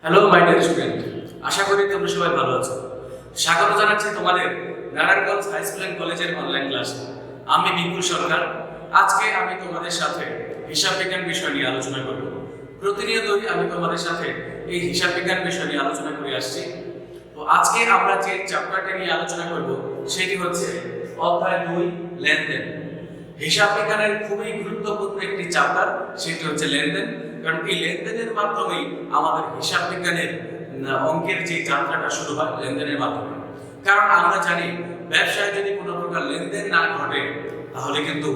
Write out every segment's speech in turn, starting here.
Hello my dear student, আশা করি তোমরা সবাই ভালো আছো। স্বাগত জানাচ্ছি তোমাদের নারায়ণগঞ্জ হাই স্কুল এন্ড কলেজের অনলাইন ক্লাসে। আমি বিপুল সরকার। আজকে আমি তোমাদের সাথে হিসাব বিজ্ঞান বিষয় নিয়ে আলোচনা করব। প্রতিনিয়তই আমি তোমাদের সাথে এই হিসাব বিজ্ঞান বিষয় নিয়ে আলোচনা করে আসছি। তো আজকে আমরা যে চ্যাপ্টারটা নিয়ে আলোচনা করব সেটি হচ্ছে অধ্যায় 2 লেনদেন। হিসাব বিজ্ঞানের খুবই গুরুত্বপূর্ণ একটি চ্যাপ্টার, সেটি হচ্ছে লেনদেন। কারণ এই লেনদেনের মাধ্যমেই আমাদের হিসাব বিজ্ঞানের অঙ্কের যে যাত্রাটা শুরু হয় লেনদেনের মাধ্যমে। কারণ আমরা জানি ব্যবসায় যদি কোনো প্রকার লেনদেন না ঘটে তাহলে কিন্তু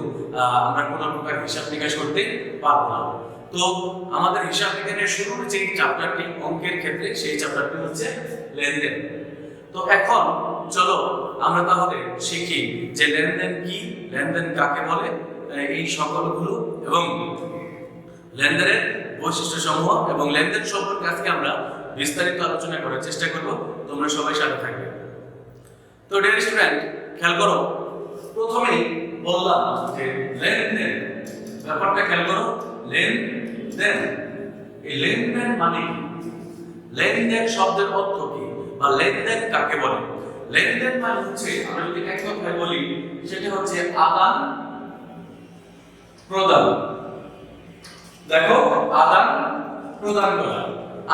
আমরা কোনো প্রকার হিসাব নিকাশ করতে পারবো না। তো আমাদের হিসাব বিজ্ঞানের শুরুর যে চ্যাপ্টারটি অঙ্কের ক্ষেত্রে সেই চ্যাপ্টারটি হচ্ছে লেনদেন। তো এখন চলো আমরা তাহলে শিখি যে লেনদেন কি, লেনদেন কাকে বলে, এই সকলগুলো এবং লেনদেনের বৈশিষ্ট্য সমূহ এবং লেনদেন সম্পর্কে আজকে আমরা বিস্তারিত আলোচনা করার চেষ্টা করব। তোমরা সবাই সাথে থাকবে। তো ডিয়ার স্টুডেন্ট, খেয়াল করো, প্রথমেই বললাম যে লেনদেন ব্যাপারটা খেয়াল করো। লেনদেন, এই লেনদেন মানে কি? লেনদেন শব্দের অর্থ কি বা লেনদেন কাকে বলে? লেনদেন মানে হচ্ছে, আমরা যদি এক কথায় বলি, সেটা হচ্ছে আদান প্রদান। দেখো, আদান প্রদান করা।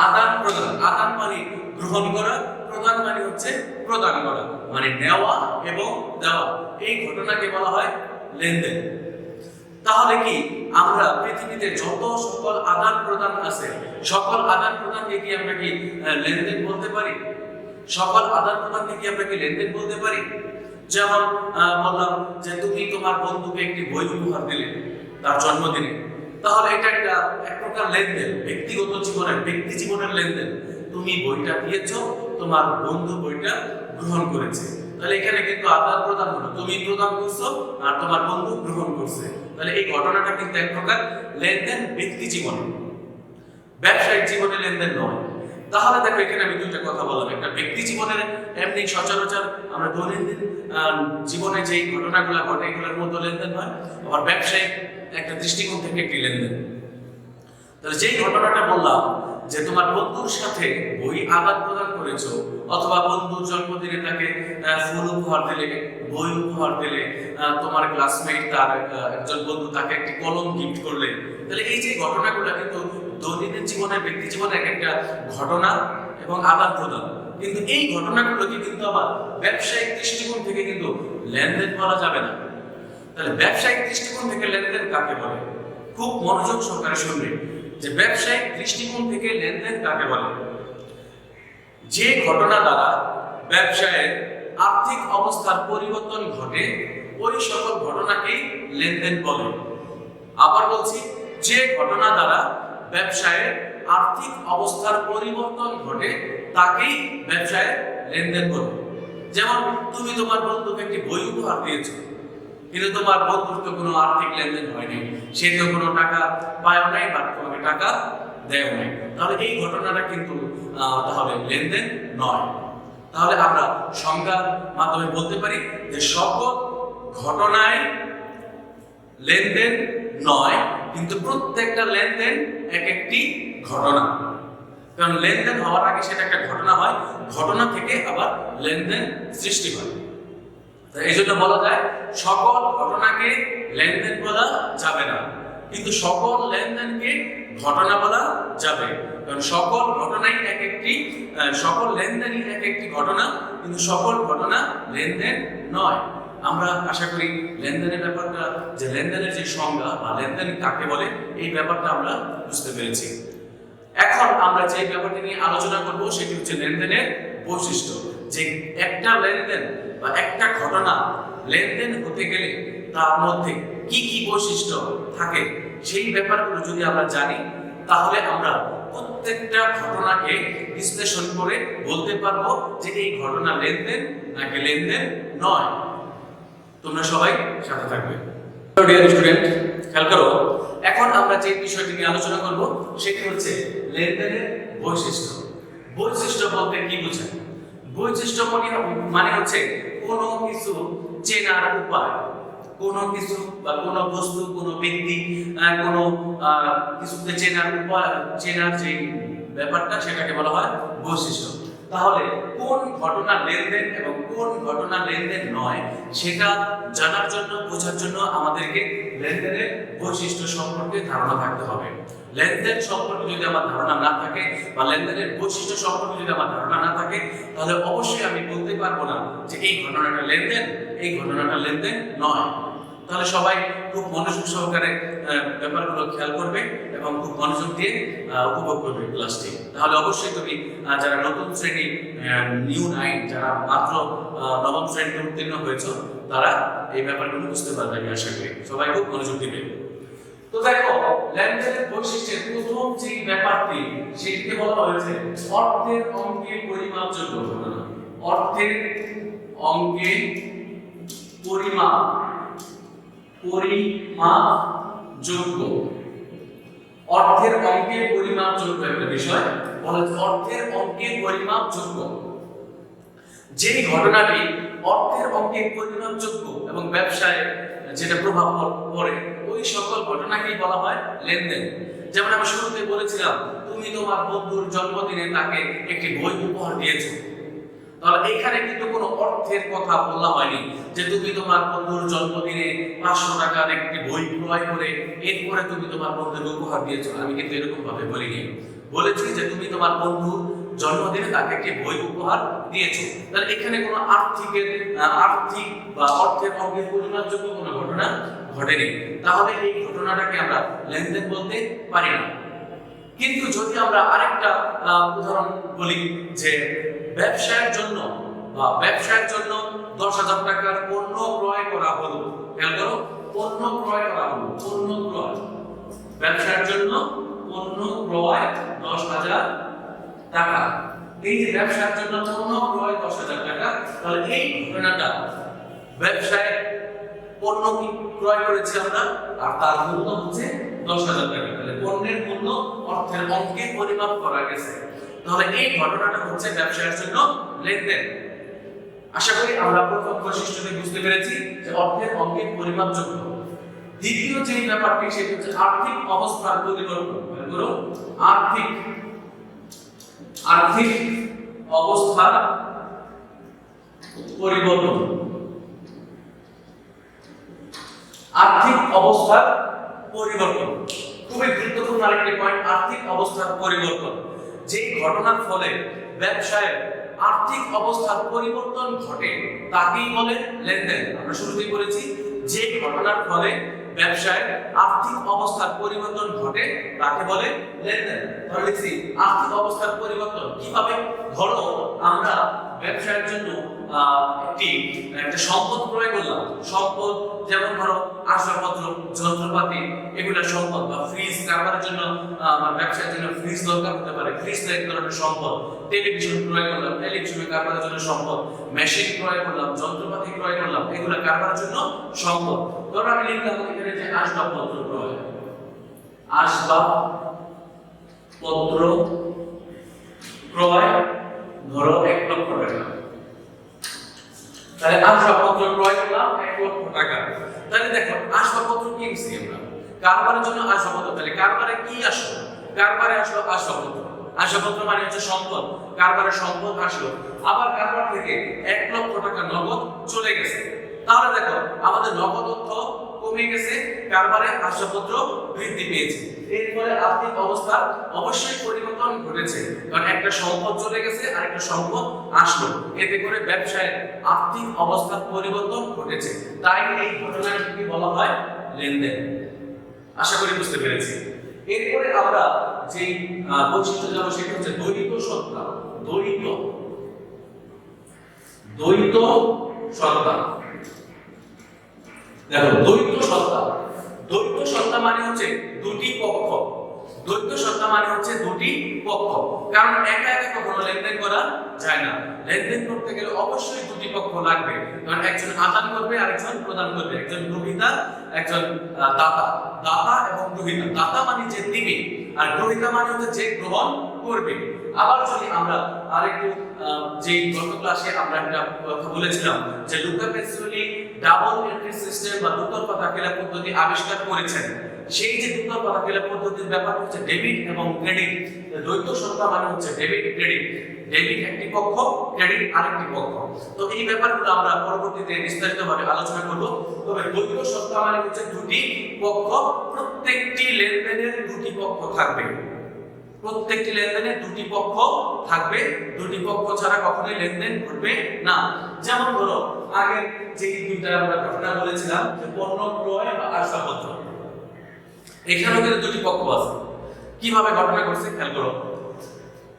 আদান প্রদান, আদান মানে গ্রহণ করা, প্রদান মানে হচ্ছে প্রদান করা, মানে নেওয়া এবং দেওয়া। এই ঘটনাকে বলা হয় লেনদেন। তাহলে কি আমরা পৃথিবীতে যত সকল আদান প্রদান আছে, সকল আদান প্রদানকে কি আমরা কি লেনদেন বলতে পারি? সকল আদান প্রদানকে কি আমরা কি লেনদেন বলতে পারি? যেমন বললাম যে তুমি তোমার বন্ধুকে একটি বই উপহার দিলে তার জন্মদিনে, তাহলে এটা একটা এক প্রকার লেনদেন, ব্যক্তিগত জীবনের, ব্যক্তি জীবনের লেনদেন। তুমি বইটা দিয়েছো, তোমার বন্ধু বইটা গ্রহণ করেছে, তাহলে এখানে কিন্তু আদান প্রদান হলো, তুমি প্রদান করছো আর তোমার বন্ধু গ্রহণ করছে। তাহলে এই ঘটনাটা কিন্তু এক প্রকার লেনদেন ব্যক্তি জীবনে, ব্যবসায়িক জীবনে লেনদেন নয়। তাহলে দেখো, এখানে আমি দুইটা কথা বললাম, একটা ব্যক্তি জীবনের এমনি সচরাচর আমরা দৈনন্দিন জীবনে যেই ঘটনাগুলো ঘটে এগুলোর মধ্যে লেনদেন হয়, আবার ব্যবসায়িক একটা দৃষ্টিকোণ থেকে একটি লেনদেন। তাহলে যেই ঘটনাটা বললাম যে তোমার বন্ধুর সাথে বই আদান প্রদান করেছো, অথবা বন্ধুর জন্মদিনে তাকে ফুল উপহার দিলে, বই উপহার দিলে, তোমার ক্লাসমেট তার একজন বন্ধু তাকে একটি কলম গিফট করলে, তাহলে এই যে ঘটনাগুলো কিন্তু দৈনন্দিন জীবনে, ব্যক্তি জীবনে এক একটা ঘটনা এবং আদান প্রদান। কিন্তু এই ঘটনাগুলোকে কিন্তু আবার ব্যবসায়িক দৃষ্টিকোণ থেকে কিন্তু লেনদেন বলা যাবে না। তাহলে ব্যবসায়িক দৃষ্টিকোণ থেকে লেনদেন কাকে বলে? খুব মনোযোগ সহকারে শুনবে যে ব্যবসায়িক দৃষ্টিকোণ থেকে লেনদেন কাকে বলে। যে ঘটনা দ্বারা ব্যবসায়ের আর্থিক অবস্থার পরিবর্তন ঘটে ওই সকল ঘটনাকেই লেনদেন বলে। আবার বলছি, যে ঘটনা দ্বারা ব্যবসায়ের আর্থিক অবস্থার পরিবর্তন ঘটে তাকেই ব্যবসায়ের লেনদেন বলে। যেমন তুমি তোমার বন্ধুকে একটি বই উপহার দিয়েছো, কিন্তু তোমার বন্ধুর তো কোনো আর্থিক লেনদেন হয়নি, সে তো কোনো টাকা পায়ও নাই বা তোমাকে টাকা দেয় নাই, তাহলে এই ঘটনাটা কিন্তু তাহলে লেনদেন নয়। তাহলে আমরা সংজ্ঞার মাধ্যমে বলতে পারি যে সকল ঘটনায় লেনদেন নয়, কিন্তু প্রত্যেকটা লেনদেন এক একটি ঘটনা। কারণ লেনদেন হওয়ার আগে সেটা একটা ঘটনা হয়, ঘটনা থেকে আবার লেনদেন সৃষ্টি হয়। এই জন্য বলা যায় সকল ঘটনাকে লেনদেন বলা যাবে না, কিন্তু সকল লেনদেনকে ঘটনা বলা যাবে। কারণ সকল ঘটনাই এক একটি, সকল লেনদেনই এক একটি ঘটনা, কিন্তু সকল ঘটনা লেনদেন নয়। আমরা আশা করি লেনদেনের ব্যাপারটা, যে লেনদেনের যে সংজ্ঞা বা লেনদেন কাকে বলে, এই ব্যাপারটা আমরা বুঝতে পেরেছি। এখন আমরা যে ব্যাপারটি নিয়ে আলোচনা করব সেটি হচ্ছে লেনদেনের বৈশিষ্ট্য। যে একটা লেনদেন বা একটা ঘটনা লেনদেন হতে গেলে তার মধ্যে কি কি বৈশিষ্ট্য থাকে, সেই ব্যাপারগুলো যদি আমরা জানি তাহলে আমরা প্রত্যেকটা ঘটনাকে বিশ্লেষণ করে বলতে পারবো যে এই ঘটনা লেনদেন নাকি লেনদেন নয়। তোমরা সবাই সাথে থাকবে। ডিয়ার স্টুডেন্ট, খেয়াল করো, এখন আমরা যে বিষয়টি নিয়ে আলোচনা করব সেটি হচ্ছে লেনদেনের বৈশিষ্ট্য। বৈশিষ্ট্য বলতে কি বোঝায়? বৈশিষ্ট্য মানে হচ্ছে কোনো কিছু চেনার উপায়, কোনো কিছু বা কোনো বস্তু, কোনো ব্যক্তি, কোনো কিছুকে চেনার উপায়, চেনার যে ব্যাপারটা সেটাকে বলা হয় বৈশিষ্ট্য। তাহলে কোন ঘটনা লেনদেন এবং কোন ঘটনা লেনদেন নয় সেটা জানার জন্য, বোঝার জন্য আমাদেরকে লেনদেনের বৈশিষ্ট্য সম্পর্কে ধারণা থাকতে হবে। লেনদেন সম্পর্কে যদি আমার ধারণা না থাকে বা লেনদেনের বৈশিষ্ট্য সম্পর্কে যদি আমার ধারণা না থাকে, তাহলে অবশ্যই আমি বলতে পারবো না যে এই ঘটনাটা লেনদেন, এই ঘটনাটা লেনদেন নয়। তাহলে সবাই খুব মনোযোগ সহকারে ব্যাপারগুলো খেয়াল করবে এবং খুব মনোযোগ দিয়ে উপভোগ করবে ক্লাসটি। তাহলে অবশ্যই তুমি যারা নতুন শ্রেণী নিউ 9 যারা মাত্র নবম শ্রেণীতে উত্তীর্ণ হয়েছে তারা এই ব্যাপারগুলো বুঝতে পারবে আমি আশা করি। সবাই খুব মনোযোগ দিবে। তো দেখো, লেনদেনের বৈশিষ্ট্যের প্রথম যে ব্যাপারটি সেটিকে বলা হয়েছে অর্থের অঙ্কে পরিমাপযোগ্য ঘটনা। অর্থের অঙ্কে পরিমাপযোগ্য, অর্থের অঙ্কে পরিমাপযোগ্য একটা বিষয় বলা হচ্ছে অর্থের অঙ্কে পরিমাপযোগ্য। যে ঘটনাটি অর্থের অঙ্কে পরিমাপযোগ্য এবং ব্যবসায় যেটা প্রভাব পড়ে ওই সকল ঘটনাকেই বলা হয় লেনদেন। যেমন আমি শুরুতে বলেছিলাম তুমি তোমার বন্ধুর জন্মদিনে তাকে একটি বই উপহার দিয়েছো, তাহলে এখানে কিন্তু কোনো অর্থের কথা বলা হয়নি যে তুমি তোমার বন্ধুর জন্মদিনে 500 টাকার একটি বই ক্রয় করে এরপরে তুমি তোমার বন্ধুকে উপহার দিয়েছো। আমি কিন্তু এরকম ভাবে বলিনি, বলেছি যে তুমি তোমার বন্ধুর জন্মদিনে তাকে একটি বই উপহার দিয়েছো। তাহলে এখানে কোনো আর্থিক বা অর্থের অঙ্কে পরিমাপযোগ্য কোনো ঘটনা ঘটেনি, তাহলে এই ঘটনাটাকে আমরা লেনদেন বলতে পারি না। কিন্তু যদি আমরা আরেকটা উদাহরণ বলি যে ব্যবসায়ের জন্য 10,000 টাকার পণ্য ক্রয় করা হলো, খেয়াল করো, পণ্য ক্রয় করা হলো, পণ্য ক্রয়, ব্যবসার জন্য পণ্য ক্রয় 10,000 টাকা। এই যে ব্যবসার জন্য পণ্য ক্রয় 10,000 টাকা, তাহলে এই ঘটনাটা ব্যবসায় পণ্য ক্রয় করেছি আমরা আর তার মূল্য হচ্ছে 10,000 টাকা। তাহলে পণ্যের মূল্য অর্থের অঙ্কে পরিমাপ করা গেছে, তাহলে এই ঘটনাটা হচ্ছে ব্যবসায়ের জন্য লেনদেন। আশা করি আমরা প্রথম বৈশিষ্ট্যটি বুঝতে পেরেছি যে অর্থের অঙ্কে পরিমাপযোগ্য। দ্বিতীয় যে ব্যাপারটি সেটা হচ্ছে আর্থিক অবস্থার পরিবর্তন। আর্থিক অবস্থার পরিবর্তন, আর্থিক অবস্থার পরিবর্তন খুবই গুরুত্বপূর্ণ আরেকটি পয়েন্ট। আর্থিক অবস্থার পরিবর্তন, যে ঘটনার ফলে ব্যবসায়ের আর্থিক অবস্থার পরিবর্তন ঘটে তাকেই বলে লেনদেন। আমরা শুরুতেই বলেছি যে ঘটনার ফলে ব্যবসায় আর্থিক অবস্থার পরিবর্তন ঘটে তাকে বলে লেনদেন। তাহলে লিখছি আর্থিক অবস্থার পরিবর্তন কিভাবে। ধরো আমরা ব্যবসায়ের জন্য একটা সম্পদ ক্রয় করলাম, সম্পদ যেমন ধরো আসবাবপত্র, যন্ত্রপাতি, এগুলো সম্পদ, বা ফ্রিজ কারবারের জন্য আমার ব্যবসার জন্য ফ্রিজ দরকার হতে পারে, ফ্রিজ এক ধরনের সম্পদ। টেলিভিশন ক্রয় করলাম, টেলিভিশন কারবারের জন্য সম্পদ। মেশিন ক্রয় করলাম, যন্ত্রপাতি ক্রয় করলাম, এগুলো কারবারের জন্য সম্পদ। ধরো আমি লিখলাম এখানে যে আসবাবপত্র ক্রয়, আসবাবপত্র ক্রয় ধরো 1 লক্ষ টাকা। তাহলে আসবাবপত্র ক্রয় করলাম 1 লক্ষ টাকা। তাহলে দেখো আসবাবপত্র কিনছি আমরা কারবারের জন্য আসবাবপত্র। তাহলে কারবারে কি আসলো? কারবারে আসলো আসবাবপত্র। আসবাবপত্র মানে হচ্ছে সম্পদ, কারবারে সম্পদ আসলো। আবার কারবার থেকে 1 লক্ষ টাকা নগদ চলে গেছে। তাহলে দেখো আমাদের নগদ অর্থ কমে গেছে, কারবারে আসবাবপত্র বৃদ্ধি পেয়েছে। এর ফলে আর্থিক অবস্থা অবশ্যই পরিবর্তন ঘটেছে, কারণ একটা সম্পদ চলে গেছে আর একটা সম্পদ আসলো, এতে করে ব্যবসায় আর্থিক অবস্থার পরিবর্তন ঘটেছে। তাই এই ঘটনাটিকে বলা হয় লেনদেন। আশা করি বুঝতে পেরেছি। এরপরে আমরা যে বৈশিষ্ট্য যাব সেটা হচ্ছে দ্বৈত সত্তা। দ্বৈত সত্তা। দেখো দ্বৈত সত্তা মানে হচ্ছে দুটি পক্ষ। দ্বৈত সত্তা মানে হচ্ছে দুটি পক্ষ, কারণ একা একা কখনো লেনদেন করা যায় না। লেনদেন করতে গেলে অবশ্যই দুটি পক্ষ লাগবে, কারণ একজন আদান করবে আর একজন প্রদান করবে, একজন গ্রহীতা একজন দাতা। দাতা এবং গ্রহীতা, দাতা মানে যে দিবে আর গ্রহীতা মানে হচ্ছে যে গ্রহণ করবে। আবার যদি আমরা আরেকটু যে গত ক্লাসে আমরা একটা কথা বলেছিলাম যে লুকা পেসোলি ডাবল এন্ট্রি সিস্টেম বা দুতরফা দাখিলা পদ্ধতি আবিষ্কার করেছেন, সেই যে দ্রুত কথা গেলে পদ্ধতির ব্যাপার হচ্ছে ডেবিট এবং ক্রেডিট। দ্বৈত সংখ্যা মানে হচ্ছে ডেবিট ক্রেডিট, ডেবিট একটি পক্ষ, ক্রেডিট আরেকটি পক্ষ। তো এই ব্যাপারগুলো আমরা পরবর্তীতে বিস্তারিতভাবে আলোচনা করব। তবে দ্বৈত সংখ্যা মানে হচ্ছে দুটি পক্ষ, প্রত্যেকটি লেনদেনের দুটি পক্ষ থাকবে, প্রত্যেকটি লেনদেনে দুটি পক্ষ থাকবে, দুটি পক্ষ ছাড়া কখনোই লেনদেন ঘটবে না। যেমন ধরো আগে যে দুইটা আমরা ঘটনা বলেছিলাম যে পণ্য ক্রয় বা আসবাবপত্র, এখানেও কিন্তু দুটি পক্ষ আছে। কিভাবে ঘটনা ঘটছে খেয়াল করো।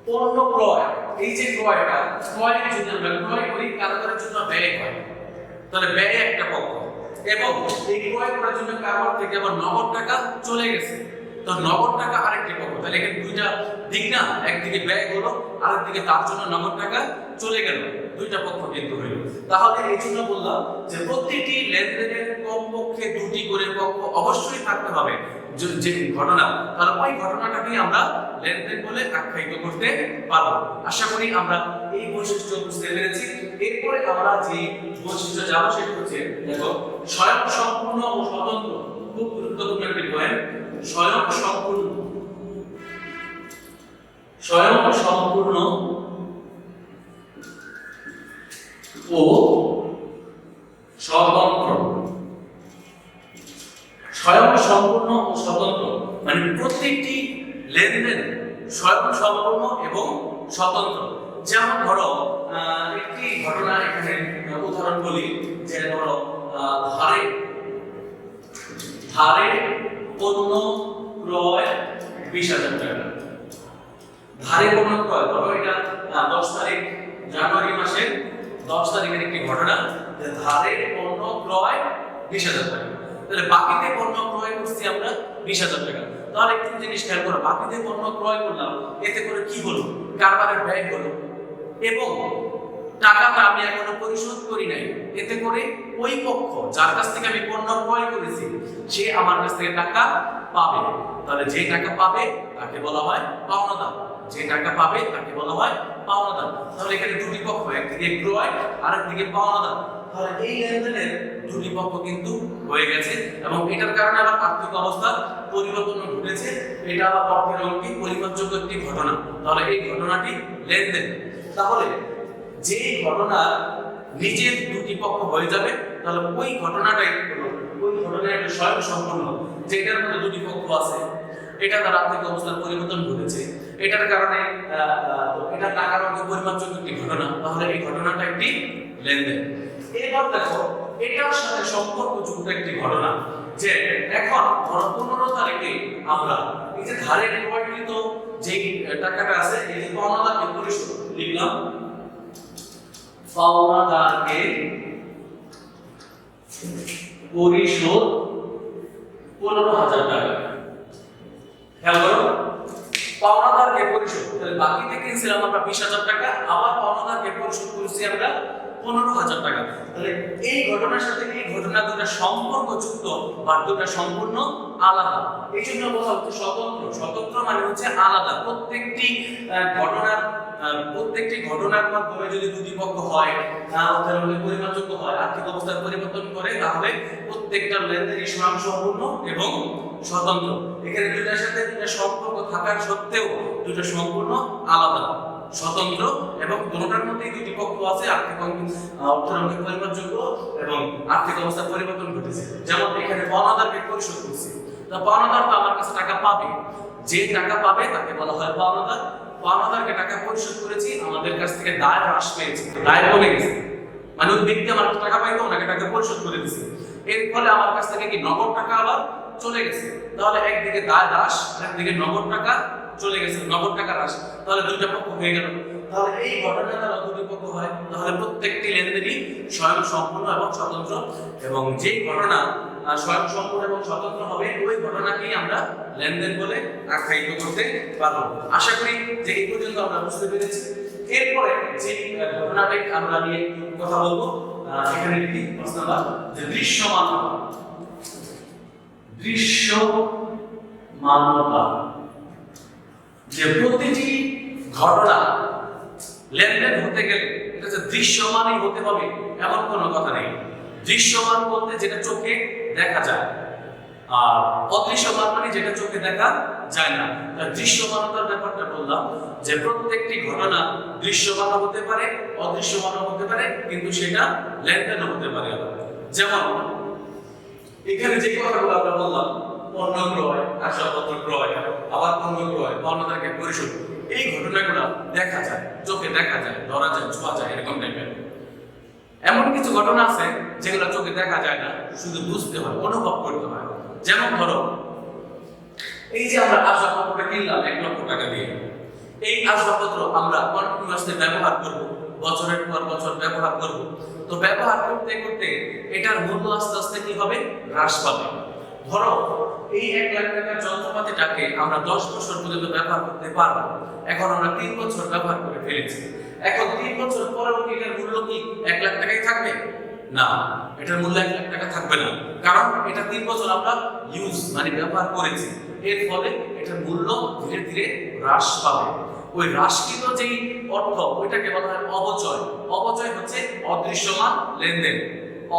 পণ্য ক্রয়, এই যে ক্রয়টা, ক্রয়ের জন্য আমরা ক্রয় করি, কারখানার জন্য ব্যয় হয়, তাহলে ব্যয় একটা পক্ষ, এবং এই ক্রয় করার জন্য কারবার থেকে আবার নগদ টাকা চলে গেছে, তো নগদ টাকা আরেকটি পক্ষ। তাহলে এখানে দুইটা দিক না, একদিকে ব্যয় হলো, আরেকদিকে তার জন্য নগদ টাকা চলে গেল, দুইটা পক্ষ কিন্তু হইল। তাহলে এই জন্য বললাম যে প্রতিটি লেনদেনের কমপক্ষে দুটি করে পক্ষ অবশ্যই থাকতে হবে। যে ঘটনা, তাহলে ওই ঘটনাটাকেই আমরা লেনদেন বলে আখ্যায়িত করতে পারবো। আশা করি আমরা এই বৈশিষ্ট্য বুঝতে পেরেছি। এরপরে আমরা যে বৈশিষ্ট্য যাবো সেটা হচ্ছে দেখো স্বয়ংসম্পূর্ণ ও স্বতন্ত্র, খুব গুরুত্বপূর্ণ একটি পয়েন্ট। স্বয়ংসম্পূর্ণ, স্বয়ংসম্পূর্ণ ও স্বতন্ত্র। স্বয়ংসম্পূর্ণ ও স্বতন্ত্র মানে প্রত্যেকটি লেনদেন স্বয়ংসম্পূর্ণ এবং স্বতন্ত্র। যেমন ধরো একটি ঘটনা এখানে উদাহরণ বলি, যে ধরো ধারে পণ্য ক্রয় 20,000 টাকা, ধারে পণ্য ক্রয়, ধরো এটা 10 তারিখ জানুয়ারি মাসের 10 তারিখের একটি ঘটনা, যে ধারে পণ্য ক্রয় 20,000 টাকা। তাহলে বাকিতে পণ্য ক্রয় করছি আমরা 20,000 টাকা। তাহলে একটু জিনিস খেয়াল করো, বাকিতে পণ্য ক্রয় করলাম, এতে করে কি হলো, কারবারের ব্যয় হলো, এবং টাকাটা আমি এখনো পরিশোধ করি নাই, এতে করে ওই পক্ষ যার কাছ থেকে আমি পণ্য ক্রয় করেছি সে আমার কাছ থেকে টাকা পাবে। তাহলে যে টাকা পাবে তাকে বলা হয় পাওনাদার, যে টাকা পাবে তাকে বলা হয় পাওনাদার। তাহলে এখানে দুটি পক্ষ, একদিকে ক্রয় আরেকদিকে পাওনাদার। তাহলে এই লেনদেনের দুটি পক্ষ কিন্তু হয়ে গেছে, এবং এটার কারণে আবার আর্থিক অবস্থার পরিবর্তন ঘটেছে। এটা আবার অর্থের অঙ্কে পরিমাপযোগ্য একটি ঘটনা। তাহলে এই ঘটনাটি লেনদেন। তাহলে যে ঘটনা নিজের দুটি পক্ষ হয়ে যাবে, তাহলে ওই ঘটনাটাই হলো, ওই ঘটনাটা স্বয়ংসম্পূর্ণ, যে এটার মধ্যে দুটি পক্ষ আছে, এটা তার আর্থিক অবস্থার পরিবর্তন ঘটেছে, এটার কারণে এটা টাকার অঙ্কে পরিমাপযোগ্য একটি ঘটনা। তাহলে এই ঘটনাটা একটি লেনদেন। এবার দেখো এটার সাথে সম্পর্কযুক্ত একটি ঘটনা, যে এখন ধরো 15 তারিখে আমরা এই যে ধারে ক্রয়কৃত যে টাকাটা আছে, এই যে পাওনাদারকে পরিশোধ লিখলাম, পাওনাদারকে পরিশোধ 15,000 টাকা। খেয়াল করো, পাওনাদারকে পরিশোধ, তাহলে বাকিতে কিনছিলাম আমরা 20,000 টাকা, আবার পাওনাদারকে পরিশোধ করেছি আমরা 15,000 টাকা। তাহলে এই ঘটনার সাথে এই ঘটনা দুটো সম্পর্কযুক্ত বা দুটো সম্পূর্ণ আলাদা। এই জন্য বলা হচ্ছে স্বতন্ত্র। স্বতন্ত্র মানে হচ্ছে আলাদা। প্রত্যেকটি ঘটনার মাধ্যমে যদি দুটি পক্ষ হয়, তাহলে পরিমাপযোগ্য হয়, আর্থিক অবস্থার পরিবর্তন করে, তাহলে প্রত্যেকটা লেনদেনই স্বয়ংসম্পূর্ণ এবং স্বতন্ত্র। এখানে দুইটার সাথে দুইটা সম্পর্ক থাকার সত্ত্বেও দুটো সম্পূর্ণ আলাদা, স্বতন্ত্র, এবং দুটোর মধ্যেই দুটি পক্ষ আছে, অর্থের অঙ্কে পরিমাপযোগ্য এবং আর্থিক অবস্থার পরিবর্তন ঘটেছে। যেমন এখানে পাওনাদারকে পরিশোধ করছি, তো পাওনাদার তো আমার কাছে টাকা পাবে, যে টাকা পাবে তাকে বলা হয় পাওনাদার। পাওনাদারকে টাকা পরিশোধ করেছি, আমাদের কাছ থেকে দায় হ্রাস পেয়েছে, দায় কমে গেছে, মানে ওই ব্যক্তি আমার টাকা পাইতো, ওনাকে টাকা পরিশোধ করে দিয়েছে, এর ফলে আমার কাছ থেকে কি নগদ টাকা আবার চলে গেছে। তাহলে একদিকে দায় হ্রাস, একদিকে নগদ টাকা চলে গেছে, নগদ টাকা হ্রাস, তাহলে দুইটা পক্ষ হয়ে গেল। তাহলে এই ঘটনা দ্বারা দুটি পক্ষ হয়, তাহলে প্রত্যেকটি লেনদেনই স্বয়ংসম্পূর্ণ এবং স্বতন্ত্র, এবং যে ঘটনা স্বয়ংসম্পূর্ণ এবং স্বতন্ত্র হবে ওই ঘটনাকেই আমরা লেনদেন বলে আখ্যায়িত করতে পারবো। আশা করি যে এই পর্যন্ত আমরা বুঝতে পেরেছি। এরপরে যে ঘটনাটি আমরা নিয়ে কথা বলবো, এখানে একটি প্রশ্ন যে দৃশ্যমানতা। দৃশ্যমানতা, যে প্রতিটি ঘটনা লেনদেন হতে গেলে এটা যে দৃশ্যমানই হতে হবে এমন কোনো কথা নেই। দৃশ্যমান বলতে যেটা চোখে দেখা যায়, আর অদৃশ্যমান মানে যেটা চোখে দেখা যায় না। দৃশ্যমানতার ব্যাপারটা বললাম যে প্রত্যেকটি ঘটনা দৃশ্যমান হতে পারে, অদৃশ্যমান হতে পারে, কিন্তু সেটা লেনদেন হতে পারে। যেমন এখানে যে কথাগুলো আমরা বললাম, পণ্য ক্রয়, আসবাবপত্র ক্রয়, আবার পণ্য ক্রয়, পণ্যটাকে পরিশোধ, এই ঘটনাগুলো দেখা যায়, চোখে দেখা যায়, ধরা যায়, ছোঁয়া যায়, এরকম টাইপের। এমন কিছু ঘটনা আছে যেগুলো চোখে দেখা যায় না, শুধু বুঝতে হয়, অনুভব করতে হয়। যেমন ধরো এই যে আমরা আসবাবপত্র কিনলাম 1 লক্ষ টাকা দিয়ে, এই আসবাবপত্র আমরা কন্টিনিউয়াসলি ব্যবহার করব, বছরের পর বছর ব্যবহার করব। তো ব্যবহার করতে করতে এটার মূল্য আস্তে আস্তে কি হবে, হ্রাস পাবে। ধরো এই 1 লাখ টাকার যন্ত্রপাতিটাকে আমরা 10 বছর পর্যন্ত ব্যবহার করতে পারবো, এখন আমরা 3 বছর ব্যবহার করে ফেলেছি। এখন 3 বছর পরেও কি এটার মূল্য কি 1 লাখ টাকাই থাকবে? না, এটার মূল্য 1 লাখ টাকা থাকবে না, কারণ এটা 3 বছর আমরা ইউজ মানে ব্যবহার করেছি। এর ফলে এটার মূল্য ধীরে ধীরে হ্রাস পাবে। ওই হ্রাসকৃত যেই অর্থ, ওইটাকে বলা হয় অবচয়। অবচয় হচ্ছে অদৃশ্যমান লেনদেন।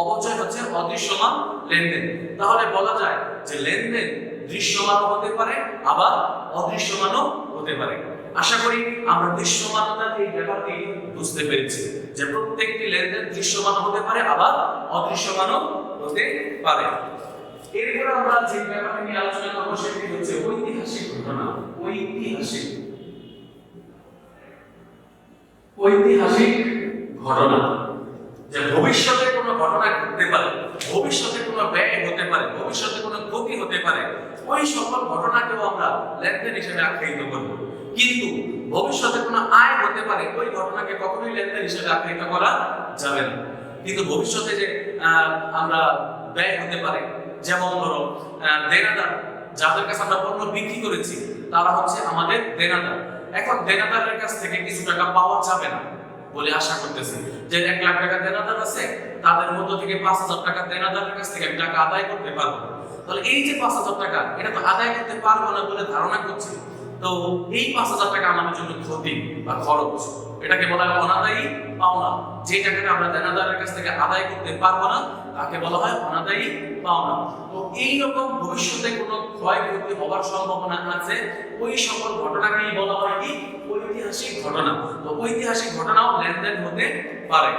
অবচয় হচ্ছে অদৃশ্যমান লেনদেন। তাহলে বলা যায় যে লেনদেন দৃশ্যমানও হতে পারে, আবার অদৃশ্যমানও হতে পারে। আশা করি আমরা দৃশ্যমানতার এই ব্যাপারটি বুঝতে পেরেছি যে প্রত্যেকটি লেনদেন দৃশ্যমান হতে পারে, আবার অদৃশ্যমানও হতে পারে। এরপর আমরা যে ব্যাপারটি নিয়ে আলোচনা করব সেটি হচ্ছে ঐতিহাসিক ঘটনা। ঐতিহাসিক ঘটনা, যে ভবিষ্যতে কোনো ঘটনা ঘটতে পারে, ভবিষ্যতে কোনো ব্যয় হতে পারে, ভবিষ্যতে কোনো ক্ষতি হতে পারে, ওই সকল ঘটনাকেও আমরা লেনদেন হিসেবে আখ্যায়িত করব। কিন্তু ভবিষ্যতে কোনো আয় হতে পারে, ওই ঘটনাকে কখনোই লেনদেন হিসেবে আখ্যায়িত করা যাবে না। কিন্তু ভবিষ্যতে যে আমরা ব্যয় হতে পারে, যেমন ধরো দেনাদার, যাদের কাছে আমরা পণ্য বিক্রি করেছি তারা হচ্ছে আমাদের দেনাদার। এখন দেনাদারের কাছ থেকে কিছু টাকা পাওয়া যাবে না বলে আশা করতেছি, যে 1 লাখ টাকা দেনাদার আছে, তাদের মধ্য থেকে 5,000 টাকা দেনাদারের কাছ থেকে আমি টাকা আদায় করতে পারবো। তাহলে এই যে 5,000 টাকা, এটা তো আদায় করতে পারবো না বলে ধারণা করছি, তো এই 5,000 টাকা আমাদের জন্য ক্ষতি বা খরচ, এটাকে বলা হয় অনাদায়ী পাওনা। যে টাকাটা আমরা দেনাদারের কাছ থেকে আদায় করতে পারবো না তাকে বলা হয় অনাদায়ী পাওনা। তো এই রকম ভবিষ্যতে কোনো ক্ষয়ক্ষতি হওয়ার সম্ভাবনা আছে, ওই সকল ঘটনাকেই বলা হয় কি, ঐতিহাসিক ঘটনা। তো ঐতিহাসিক ঘটনাও লেনদেন হতে পারে।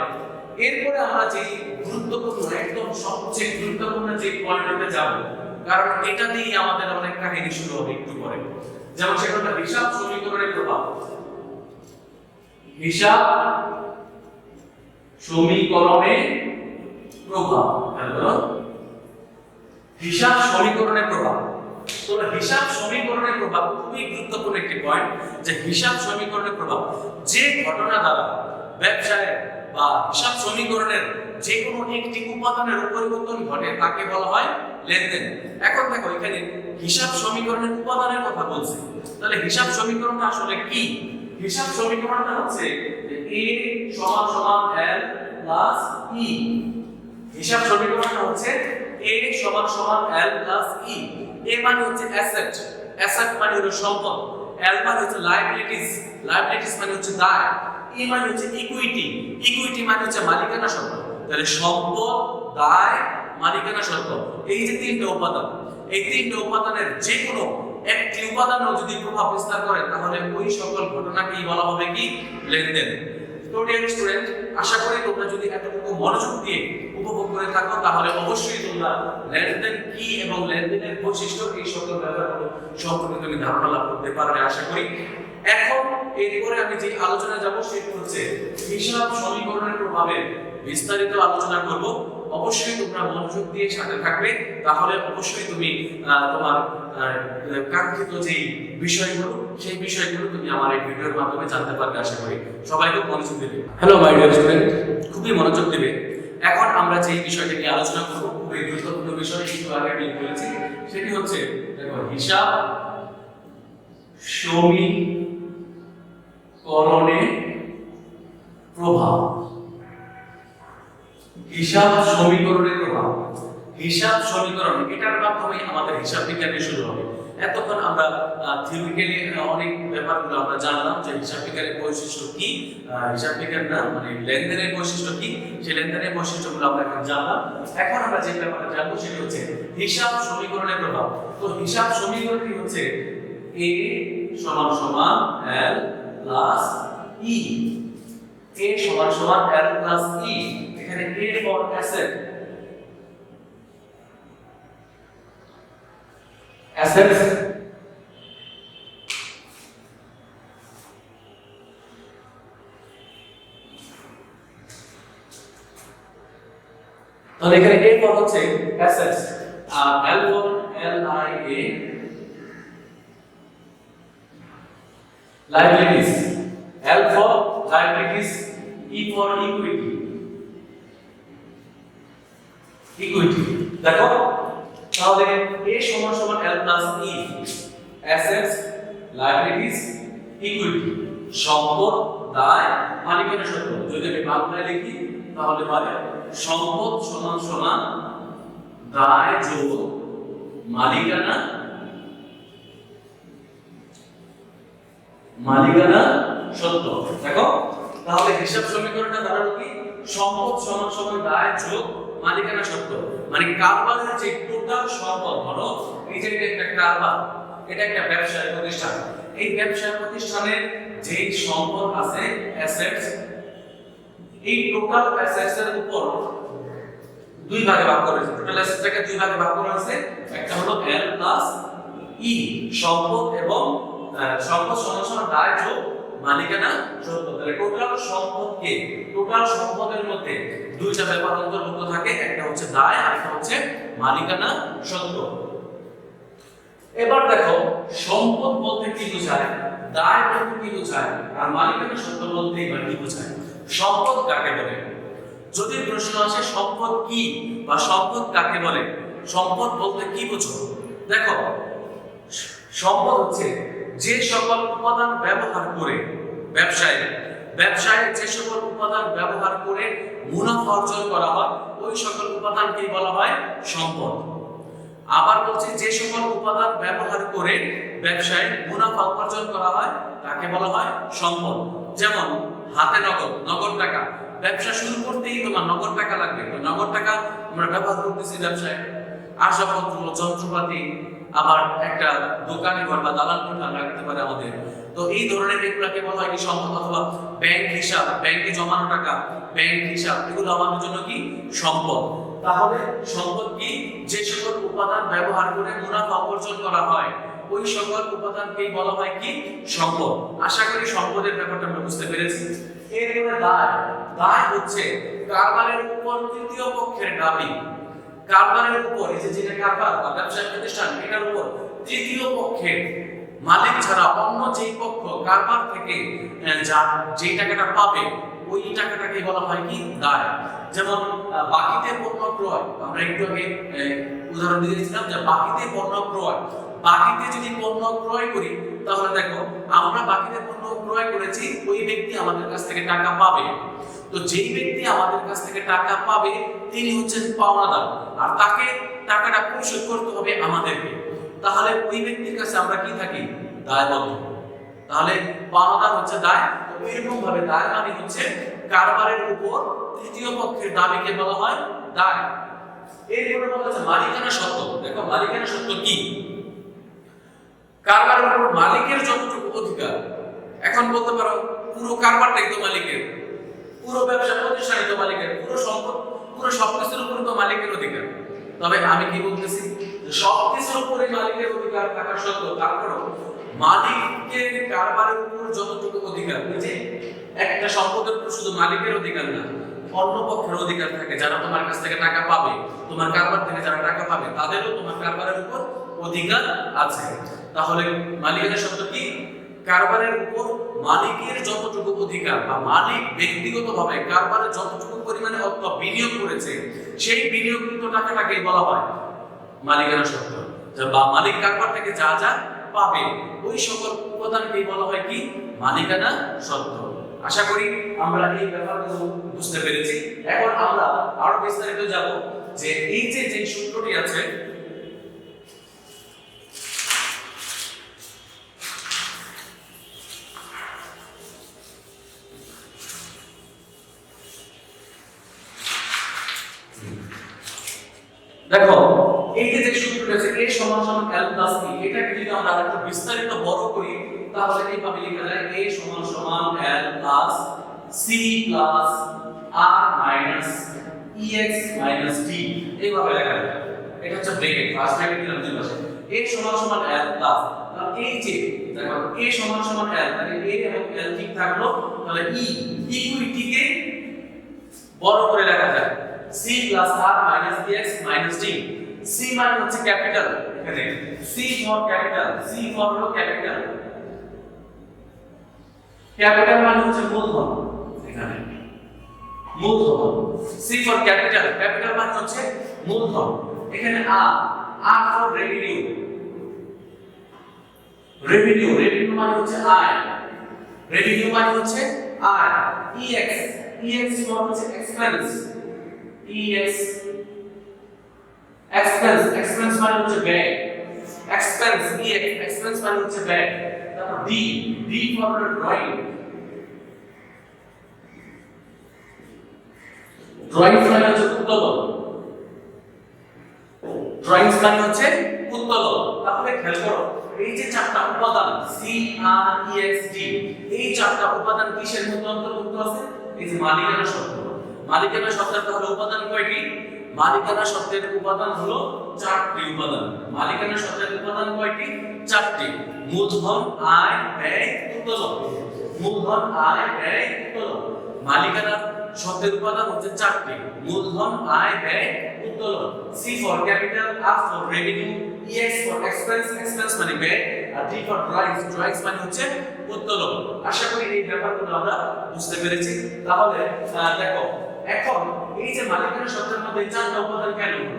এরপরে আমরা যে গুরুত্বপূর্ণ, একদম সবচেয়ে গুরুত্বপূর্ণ যে পয়েন্টে যাব, কারণ এটা দিয়ে আমাদের অনেক কাহিনী শুরু হবে একটু পরে। যেমন সেটা হলো হিসাব সমীকরণের প্রভাব। হিসাব সমীকরণে প্রভাব, হিসাব সমীকরণের প্রভাব। তো হিসাব সমীকরণের প্রভাব খুবই গুরুত্বপূর্ণ একটি পয়েন্ট, যে হিসাব সমীকরণের প্রভাব যে ঘটনা দ্বারা ব্যবসায় বা হিসাব সমীকরণের যে কোনো একটি উপাদানের পরিবর্তন ঘটে তাকে বলা হয় লেনদেন। এখন দেখো এখানে হিসাব সমীকরণের উপাদানের কথা বলছি, তাহলে হিসাব সমীকরণটা আসলে কি? হিসাব সমীকরণটা হচ্ছে a সমান l প্লাস e। হিসাব সমীকরণটা হচ্ছে a সমান l প্লাস e। a মানে হচ্ছে অ্যাসেট, অ্যাসেট মানে হলো সম্পদ, l মানে হচ্ছে লায়াবিলিটিস, লায়াবিলিটিস মানে হচ্ছে দায়, e মানে হচ্ছে ইকুইটি, ইকুইটি মানে হচ্ছে মালিকানা সত্ত্ব। তাহলে সম্পদ, দায়, মালিকানা সত্ত্ব, এই যে তিনটা উপাদান, এই তিনটা উপাদানের যে কোনো একটি উপাদানও যদি প্রভাব বিস্তার করে তাহলে ওই সকল ঘটনাকেই বলা হবে কি, লেনদেন। তো ডিয়ার স্টুডেন্ট, আশা করি তোমরা যদি এতটুকু মনোযোগ দিয়ে উপভোগ করে থাকো তাহলে অবশ্যই তোমরা লেনদেন কি এবং লেনদেনের বৈশিষ্ট্য এই সকল ব্যাপারগুলো সম্পর্কে তুমি ধারণা লাভ করতে পারবে আশা করি। এখন এরপরে আমি যে আলোচনা যাব সেটি হচ্ছে হিসাব সমীকরণের প্রভাবে বিস্তারিত আলোচনা করব। অবশ্যই তোমরা মনোযোগ দিয়ে সাথে থাকবে, তাহলে অবশ্যই তুমি তোমার কাঙ্ক্ষিত যে বিষয়গুলো সেই বিষয়গুলো তুমি আমার এই ভিডিওর মাধ্যমে জানতে পারবে আশা করি। সবাইকে মনোযোগ দেবে। হ্যালো মাই ডিয়ার স্টুডেন্ট, খুবই মনোযোগ দেবে। এখন আমরা যে বিষয়টা নিয়ে আলোচনা করব খুবই গুরুত্বপূর্ণ বিষয়, একটু আগে আমি বলেছি, সেটি হচ্ছে দেখো হিসাব সমীকরণে প্রভাব। হিসাব সমীকরণের প্রভাব, হিসাব সমীকরণ, এটার মাধ্যমে আমাদের হিসাব বিজ্ঞানে শুরু হবে। এতক্ষণ আমরা থিওরিক্যালি অনেক ব্যাপারগুলো আমরা জানলাম যে হিসাব বিজ্ঞানের বৈশিষ্ট্য কি, হিসাব বিজ্ঞান না মানে লেনদেনের বৈশিষ্ট্য কি, সেই লেনদেনের বৈশিষ্ট্যগুলো আমরা এখন জানলাম। এখন আমরা যে ব্যাপারটা জানবো সেটা হচ্ছে হিসাব সমীকরণের প্রভাব। তো হিসাব সমীকরণটি হচ্ছে a সমান সমান l প্লাস e, a সমান সমান l প্লাস e। এখানে a ফর অ্যাসেট, assets তাহলে এখানে a ফর হচ্ছে assets আর l for LIA liabilities, L for liabilities, E for equity, দেখো তাহলে A সমান সমান L plus E, assets, liabilities, equity, সম্পদ, দায়, মালিকানা সত্ত্ব। যদি আমি বাংলায় লিখি তাহলে হবে সম্পদ সমান সমান দায় যোগ মালিকানা সত্ত্ব। দেখো তাহলে হিসাব সমীকরণটা দাঁড়ালো কি সম্পদ সমান সমান দায় যোগ মালিকানা সত্ত্ব, মানে কারবারের যে টোটাল সম্পদ হলো এই যে একটা কারবার, এটা একটা ব্যবসায়িক প্রতিষ্ঠান, এই ব্যবসায়িক প্রতিষ্ঠানের যে সম্পদ আছে অ্যাসেটস, এই টোটাল অ্যাসেটস এর উপর দুই ভাগে ভাগ করা হয়েছে, টোটাল অ্যাসেটটাকে দুই ভাগে ভাগ করা হয়েছে, একটা হলো L প্লাস E সম্পদ এবং সম্পদ সমান সমান দায় যোগ মালিকানা সত্ত্ব। তাহলে টোটাল সম্পদকে, টোটাল সম্পদের মধ্যে দুইটা ব্যাপার অন্তর্ভুক্ত থাকে, একটা হচ্ছে দায় আর একটা হচ্ছে মালিকানা সত্ত্ব। এবার দেখো সম্পদ বলতে কি বোঝায়, দায় বলতে কি বোঝায় আর মালিকানা সত্ত্ব বলতে এবার কি বোঝায়। সম্পদ কাকে বলে? যদি প্রশ্ন আসে সম্পদ কি বা সম্পদ কাকে বলে, সম্পদ বলতে কি বোঝো? দেখো সম্পদ হচ্ছে যে সকল উপাদান ব্যবহার করে ব্যবসায় যে সকল উপাদান ব্যবহার করে মুনাফা অর্জন করা হয় ওই সকল উপাদানকে বলা হয় সম্পদ। আবার বলছে যে সকল উপাদান ব্যবহার করে ব্যবসায় মুনাফা অর্জন করা হয় তাকে বলা হয় সম্পদ। যেমন হাতে নগদ টাকা, ব্যবসা শুরু করতেই তোমার নগদ টাকা লাগবে, তো নগদ টাকা আমরা ব্যবহার করতেছি ব্যবসায়, আসবাবপত্র, যন্ত্রপাতি, আবার একটা দোকানে ঘর বা দালান কোঠা লাগতে পারে আমাদের, তো এই ধরনের এগুলাকে বলা হয় কি সম্পদ। অথবা ব্যাংক হিসাব, ব্যাংকে জমানো টাকা, ব্যাংক হিসাব, এগুলো আমাদের জন্য কি সম্পদ। তাহলে সম্পদ কি যে সকল উপাদান ব্যবহার করে মুনাফা অর্জন করা হয় ওই সকল উপাদানকেই বলা হয় কি সম্পদ। আশা করি সম্পদের ব্যাপারটা আমরা বুঝতে পেরেছি। এরপরে দায় হচ্ছে কারবারের উপর তৃতীয় পক্ষের দাবি, কারবারের উপর, এই যে যেটা কারবার বা ব্যবসায়িক প্রতিষ্ঠান এটার উপর তৃতীয় পক্ষের মালিক ছাড়া অন্য যেই পক্ষ কারবার থেকে যে টাকাটা পাবে ওই টাকাটাকে বলা হয় কি দায়। যেমন বাকিতে পণ্য ক্রয়, আমরা একটু আগে উদাহরণ দিয়েছিলাম যে বাকিতে পণ্য ক্রয়, বাকিতে যদি পণ্য ক্রয় করি তাহলে দেখো আমরা বাকিতে পণ্য ক্রয় করেছি, ওই ব্যক্তি আমাদের কাছ থেকে টাকা পাবে, তো যেই ব্যক্তি আমাদের কাছ থেকে টাকা পাবে তিনি হচ্ছেন পাওনাদার আর তাকে টাকাটা পরিশোধ করতে হবে আমাদেরকে, তাহলে ওই ব্যক্তির কাছে আমরা কি থাকি দায়বদ্ধ। তাহলে পাওনাদার হচ্ছে দায়, এরকম ভাবে দায় মানে হচ্ছে কারবারের উপর তৃতীয় পক্ষের দাবিকে বলা হয় দায়। এরপরে বলা হচ্ছে মালিকানা সত্ত্ব। দেখো মালিকানা সত্ত্ব কি, কারবারের উপর মালিকের যতটুকু অধিকার, এখন বলতে পারো পুরো কারবারটাই তো মালিকের, পুরো ব্যবসা প্রতিষ্ঠানই তো মালিকের, পুরো সম্পদ, পুরো সবকিছুর উপর তো মালিকের অধিকার। তবে আমি কি বলতেছি সবকিছুর উপরে মালিকের অধিকার থাকা সত্ত্বেও তারপরও মালিকের কারবারের উপর যতটুকু অধিকার, বুঝে একটা সম্পদের উপর শুধু মালিকের অধিকার না, অন্য পক্ষের অধিকার থাকে, যারা তোমার কাছ থেকে টাকা পাবে, তোমার কারবার থেকে যারা টাকা পাবে তাদেরও তোমার কারবারের উপর অধিকার আছে। তাহলে মালিকানা শব্দ কি, কারবারের উপর মালিকের যতটুকু অধিকার বা মালিক ব্যক্তিগতভাবে কারবারে যতটুকু পরিমাণে অর্থ বিনিয়োগ করেছে সেই বিনিয়োগকৃত টাকাটাকেই বলা হয় মালিকানা শব্দ। বা মালিক কারবার থেকে যা যা পাবে ওই সকল উপাদানকেই বলা হয় কি মালিকানা শব্দ। আশা করি আমরা এই ব্যাপারগুলো বুঝতে পেরেছি। এখন আমরা আরো বিস্তারিত যাব যে এই যে সূত্রটি আছে দেখো এই যে সূত্রটা আছে a সমান সমান l প্লাস e, এটাকে যদি আমরা আরেকটু বিস্তারিত বড় করি তাহলে কিভাবে লেখা যায় a সমান সমান l plus c plus r minus ex minus d, এইভাবে লেখা যায়। এটা হচ্ছে ব্র্যাকেট, ফার্স্ট ব্র্যাকেট দিলাম দুই পাশে a সমান সমান l প্লাস, তাহলে এই যে দেখো a সমান সমান l, তাহলে a এবং l ঠিক থাকলো, তাহলে e ইকুইটিকে বড় করে লেখা যায় c plus r minus dx minus d। c মানে হচ্ছে ক্যাপিটাল, এখানে c for capital, c for হলো ক্যাপিটাল, ক্যাপিটাল মানে হচ্ছে মূলধন, এখানে মূলধন c ফর ক্যাপিটাল, ক্যাপিটাল মানে হচ্ছে মূলধন, এখানে r, r for revenue, revenue, revenue মানে হচ্ছে আয়, রেভিনিউ মানে হচ্ছে আয়, ex, ex মানে হচ্ছে এক্সপেন্স, ex এক্সপেন্স, এক্সপেন্স মানে হচ্ছে ব্যয়, এক্সপেন্স ex, এক্সপেন্স মানে হচ্ছে ব্যয়। তারপর d, d for drawing, drawing মানে হচ্ছে উত্তোলন, ড্রয়িং মানে হচ্ছে উত্তোলন। তাহলে খেয়াল করো এই যে চারটা উপাদান c r e x d, এই চারটা উপাদান কিসের মধ্যে অন্তর্ভুক্ত আছে? এই যে মালিকানা শব্দ, মালিকানা শব্দের তাহলে উপাদান কয়টি? মালিকানা শব্দের উপাদান হলো চারটি উপাদান। মালিকানা শব্দের উপাদান কয়টি? চারটি। মূলধন, আয়, ব্যয়, উত্তোলন। মূলধন, আয়, ব্যয়, উত্তোলন। মালিকানা শব্দের উপাদান হচ্ছে চারটি: মূলধন, আয়, ব্যয়, উত্তোলন। C for capital, R for revenue, EX for expense, expense মানে ব্যয়, আর D for drawings, drawings মানে হচ্ছে উত্তোলন। আশা করি এই ব্যাপারগুলো আমরা বুঝতে পেরেছি। তাহলে দেখো এখন এই যে মালিকানা শব্দের মধ্যে চারটা উপাদান কেন হলো?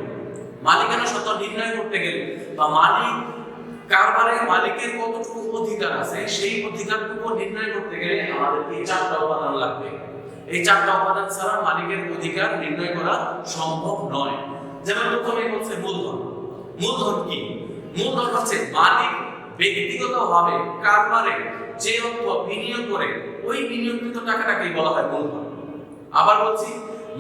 মালিকানা শব্দ নির্ণয় করতে গেলে বা মালিক কারবারে মালিকের কতটুকু অধিকার আছে সেই অধিকারটুকু নির্ণয় করতে গেলে আমাদের এই চারটা উপাদান লাগবে। এই চারটা উপাদান ছাড়া মালিকের অধিকার নির্ণয় করা সম্ভব নয়। যেমন প্রথমে বলছে মূলধন। মূলধন কি? মূলধন হচ্ছে মালিক ব্যক্তিগতভাবে কারবারে যে অর্থ বিনিয়োগ করে ওই বিনিয়োগকৃত টাকাটাকেই বলা হয় মূলধন। আবার বলছি,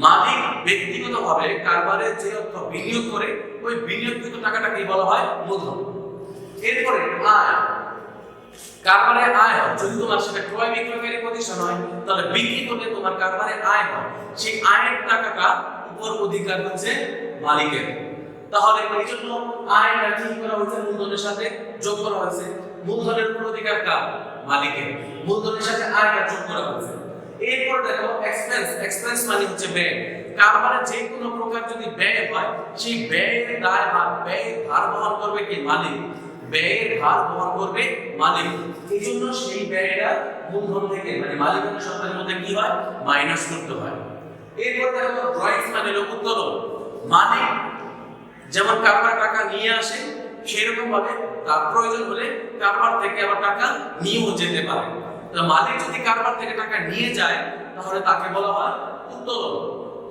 মালিক ব্যক্তিগতভাবে কারবারে যে অর্থ বিনিয়োগ করে ওই বিনিয়োগকৃত টাকাটাকেই বলা হয় মূলধন। এরপরে আয়, কারবারে আয় হয় যদি তোমার সেটা ক্রয় বিক্রয়কারী প্রতিষ্ঠান হয় তাহলে বিক্রি করলে তোমার কারবারে আয় হয়, সেই আয়ের টাকাটা উপর অধিকার হচ্ছে মালিকের। তাহলে এই জন্য আয়টা ঠিক করা হয়েছে মূলধনের সাথে যোগ করা হয়েছে। মূলধনের উপর অধিকার কার? মালিকের। মূলধনের সাথে আয়টা যোগ করা হয়েছে। এরপর দেখো এক্সপেন্স, এক্সপেন্স মানে হচ্ছে ব্যয়। কারবারে যে কোনো প্রকার যদি ব্যয় হয় সেই ব্যয়ের দায় বা ব্যয়ের ভার বহন করবে কি? মালিক। ব্যয়ের ভার বহন করবে মালিক। এই জন্য সেই ব্যয়টা মূলধন থেকে মানে মালিকানা শব্দের মধ্যে কি হয়? মাইনাস করতে হয়। এরপর দেখো ড্রয়িংস মানে হলো উত্তোলন। মালিক যেমন কারবার টাকা নিয়ে আসে সেরকম ভাবে তার প্রয়োজন হলে কারবার থেকে আবার টাকা নিয়েও যেতে পারে। তো মালিক যদি কারবার থেকে টাকা নিয়ে যায় তাহলে তাকে বলা হয় উত্তোলন।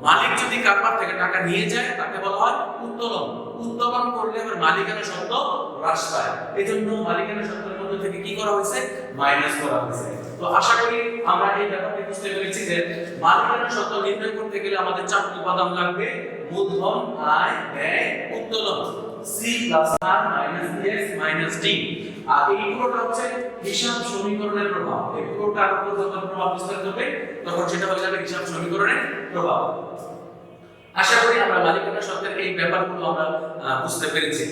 মালিক যদি কারবার থেকে টাকা নিয়ে যায় তাকে বলা হয় উত্তোলন। উত্তোলন করলে আবার মালিকানা শব্দ হ্রাস পায়। এজন্য মালিকানা শব্দের মধ্যে থেকে কি করা হয়েছে? মাইনাস করা হয়েছে। তো আশা করি আমরা এই ব্যাপারটা বুঝতে পেরেছি যে মালিকানা শব্দ নির্ণয় করতে গেলে আমাদের চারটি উপাদান লাগবে: মূলধন, আয়, ব্যয়, উত্তোলন। C plus R minus dx minus d। আর এই পুরোটা হচ্ছে হিসাব সমীকরণের প্রভাব। এই পুরোটার উপর যখন প্রভাব বিস্তার করবে তখন সেটা হয়ে যাবে হিসাব সমীকরণের প্রভাব। আশা করি আমরা মালিকানা শব্দের এই ব্যাপারগুলো আমরা বুঝতে পেরেছি।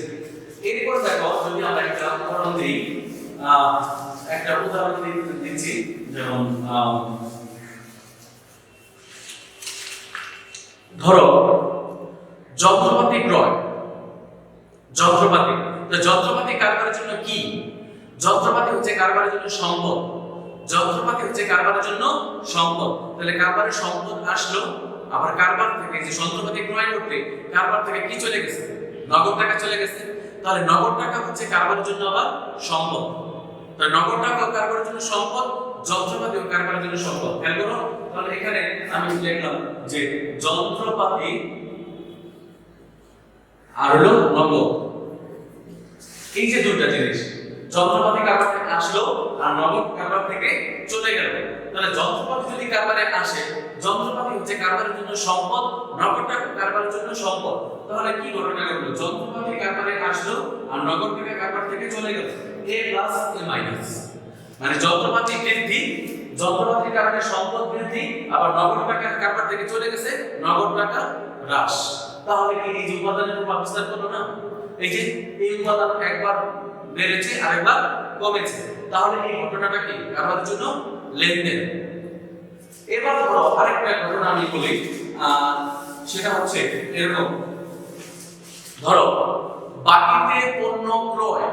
এরপর দেখো যদি আমরা একটা উদাহরণ দিই, একটা উদাহরণ দিচ্ছি, যেমন ধরো যন্ত্রপাতি ক্রয়। যন্ত্রপাতি, তো যন্ত্রপাতি কারবারের জন্য কি? যন্ত্রপাতি হচ্ছে কারবারের জন্য সম্পদ। যন্ত্রপাতি হচ্ছে কারবারের জন্য সম্পদ। তাহলে কারবারের সম্পদ আসলো, আবার কারবার থেকে যে যন্ত্রপাতি ক্রয় করতে কারবার থেকে কি চলে গেছে? নগদ টাকা চলে গেছে। তাহলে নগদ টাকা হচ্ছে কারবারের জন্য আবার সম্পদ। তাহলে নগদ টাকা কারবারের জন্য সম্পদ, যন্ত্রপাতি ও কারবারের জন্য সম্পদ। খেয়াল করো, তাহলে এখানে আমি লিখলাম যে যন্ত্রপাতি আর হলো নগদ। এই যে দুটো জিনিস, যন্ত্রপাতি কারবার থেকে আসলো আর নগদ কারবার থেকে চলে গেল। তাহলে যন্ত্রপাতি যদি কারবারে আসে, যন্ত্রপাতি হচ্ছে কারবারের জন্য সম্পদ, নগদ টাকা কারবারের জন্য সম্পদ। তাহলে কি ঘটনা ঘটলো? যন্ত্রপাতি কারবারে আসলো আর নগদ টাকা কারবার থেকে চলে গেল। a প্লাস a মাইনাস, মানে যন্ত্রপাতি বৃদ্ধি, যন্ত্রপাতি কারণে সম্পদ বৃদ্ধি, আবার নগদ টাকা কারবার থেকে চলে গেছে, নগদ টাকা হ্রাস। তাহলে কি এই যে উপাদানের প্রভাব বিস্তার করলো না? এই যে এই উপাদান একবার বেড়েছে আরেকবার কমেছে, তাহলে এই ঘটনাটা কি? কারবারের জন্য লেনদেন। এবার ধরো আরেকটা ঘটনা আমি বলি, সেটা হচ্ছে এরকম, ধরো বাকিতে পণ্য ক্রয়,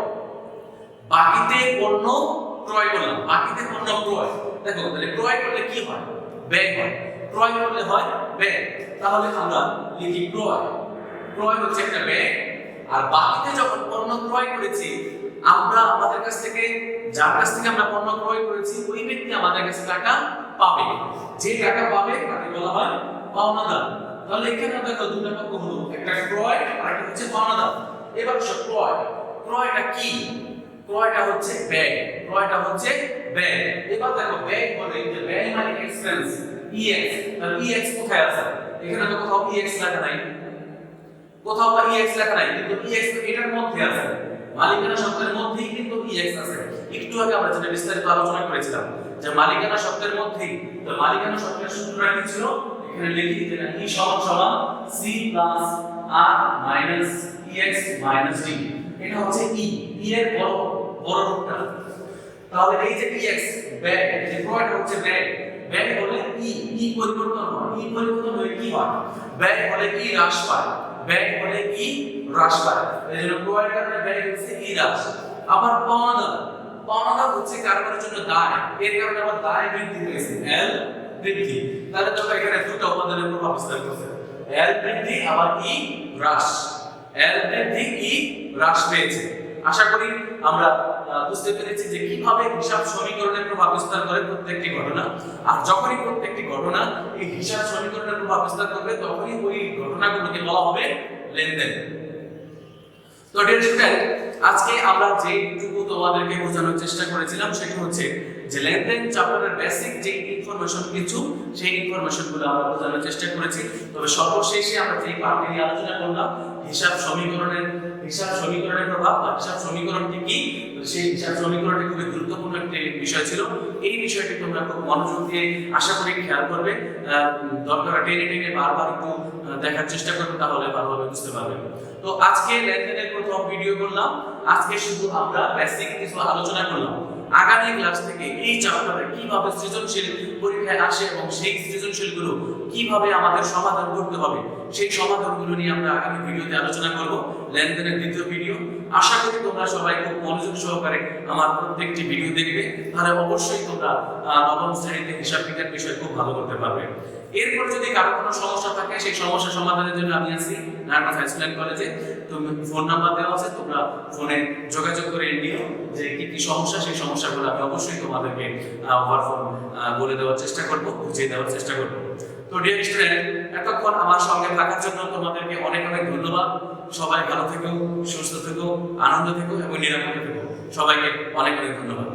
বাকিতে পণ্য ক্রয় করলাম, বাকিতে পণ্য ক্রয়। দেখো তাহলে ক্রয় করলে কি হয়? ব্যয় হয়। ক্রয় করলে হয় ব্যয়। তাহলে আমরা লিখি ক্রয়, ক্রয় হচ্ছে একটা ব্যয়। আর বাকিতে যখন পণ্য ক্রয় করেছি, আমরা আমাদের কাছ থেকে, যার কাছ থেকে আমরা পণ্য ক্রয় করেছি, ওই ব্যক্তি আমাদের কাছে টাকা পাবে। যে টাকা পাবে তাকে বলা হয় পাওনাদার। তাহলে এখানে দেখো দুটো পক্ষ হলো, একটা ক্রয় আর একটা হচ্ছে পাওনাদার। এবার ক্রয়, ক্রয়টা কি? ক্রয়টা হচ্ছে ব্যয়, ক্রয়টা হচ্ছে ব্যয়। এবার দেখো ব্যয় বলে যে ব্যয় মানে এক্সপেন্স, ইএক্স। তাহলে ইএক্স কোথায় আছে? এখানে তো কোথাও ইএক্স লেখা নাই, কোথাও বা ইএক্স লেখা নাই, কিন্তু ইএক্স এটার মধ্যে আছে, মালিকানা শব্দের মধ্যেই কিন্তু ইএক্স আছে। একটু আগে আমরা যেটা বিস্তারিত আলোচনা করেছিলাম যে মালিকানা শব্দের মধ্যেই, তো মালিকানা শব্দের সূত্রটা কি ছিল? এখানে লিখি যে ই সমান সমান সি প্লাস আর মাইনাস ইএক্স মাইনাস ডি। এটা হচ্ছে ই, ই এর বড় বড় রূপটা। তাহলে এই যে ইএক্স ব্যয়, যে ক্রয়টা হচ্ছে ব্যয়, ব্যয় হলে ই পরিবর্তন হয়, ই পরিবর্তন হয়ে কি হয়? ব্যয় হলে ই হ্রাস পায়, ব্যয় হলে ই হ্রাস পায়। এজন্য ক্রয়ের কারণে ব্যয় হচ্ছে ই হ্রাস। আবার পাওনাদার, পাওনাদার হচ্ছে কারবারের জন্য দায়, এর কারণে আবার দায় বৃদ্ধি হয়েছে, এল বৃদ্ধি। তাহলে তো এখানে দুটো উপাদানের প্রভাব বিস্তার করছে, এল বৃদ্ধি আবার ই হ্রাস, এল বৃদ্ধি ই হ্রাস পেয়েছে। আশা করি আমরা বুঝতে পেরেছি যে কিভাবে হিসাব সমীকরণের প্রভাব বিস্তার করে প্রত্যেকটি ঘটনা। আর যখনই প্রত্যেকটি ঘটনা এই হিসাব সমীকরণের প্রভাব বিস্তার করবে, তখনই ওই ঘটনাগুলোকে বলা হবে লেনদেন। তো ডিয়ার স্টুডেন্ট, আজকে আমরা যেটুকু তোমাদেরকে বোঝানোর চেষ্টা করেছিলাম সেটা হচ্ছে যে লেনদেন চ্যাপ্টারের বেসিক যে ইনফরমেশন কিছু, সেই ইনফরমেশনগুলো আমরা বোঝানোর চেষ্টা করেছি। তবে সর্বশেষে আমরা যে পার্টটি নিয়ে আলোচনা করলাম, হিসাব সমীকরণের প্রভাব বা হিসাব সমীকরণটি কি, সেই হিসাব সমীকরণটি খুবই গুরুত্বপূর্ণ একটি বিষয় ছিল। এই বিষয়টি তোমরা খুব মনোযোগ দিয়ে আশা করি খেয়াল করবে, দরকার টেনে টেনে বারবার একটু দেখার চেষ্টা করবে, তাহলে ভালোভাবে বুঝতে পারবে। তো আজকে লেনদেনের প্রথম ভিডিও করলাম, আজকে শুধু আমরা বেসিক কিছু আলোচনা করলাম। আগামী ক্লাস থেকে এই চ্যাপ্টারে কিভাবে সৃজনশীল পরীক্ষায় আসে এবং সেই সৃজনশীলগুলো কিভাবে আমাদের সমাধান করতে হবে, সেই সমাধানগুলো নিয়ে আমরা আগামী ভিডিওতে আলোচনা করব, লেনদেনের দ্বিতীয় ভিডিও। আশা করি তোমরা সবাই খুব মনোযোগ সহকারে আমার প্রত্যেকটি ভিডিও দেখবে, তাহলে অবশ্যই তোমরা নবম শ্রেণীতে হিসাব বিজ্ঞান বিষয় খুব ভালো করতে পারবে। এরপর যদি কারো কোনো সমস্যা থাকে, সেই সমস্যা সমাধানের জন্য আমি আছি নারায়ণগঞ্জ হাই স্কুল এন্ড কলেজে। তুমি ফোন নাম্বার দেওয়া আছে, তোমরা ফোনে যোগাযোগ করে নিও যে কি কি সমস্যা, সেই সমস্যাগুলো আমি অবশ্যই তোমাদেরকে ওভার ফোন বলে দেওয়ার চেষ্টা করব, বুঝিয়ে দেওয়ার চেষ্টা করব। তো ডিয়ার স্টুডেন্ট, এতক্ষণ আমার সঙ্গে থাকার জন্য তোমাদেরকে অনেক অনেক ধন্যবাদ। সবাই ভালো থেকো, সুস্থ থেকো, আনন্দ থেকো এবং নিরাপদে থেকো। সবাইকে অনেক অনেক ধন্যবাদ।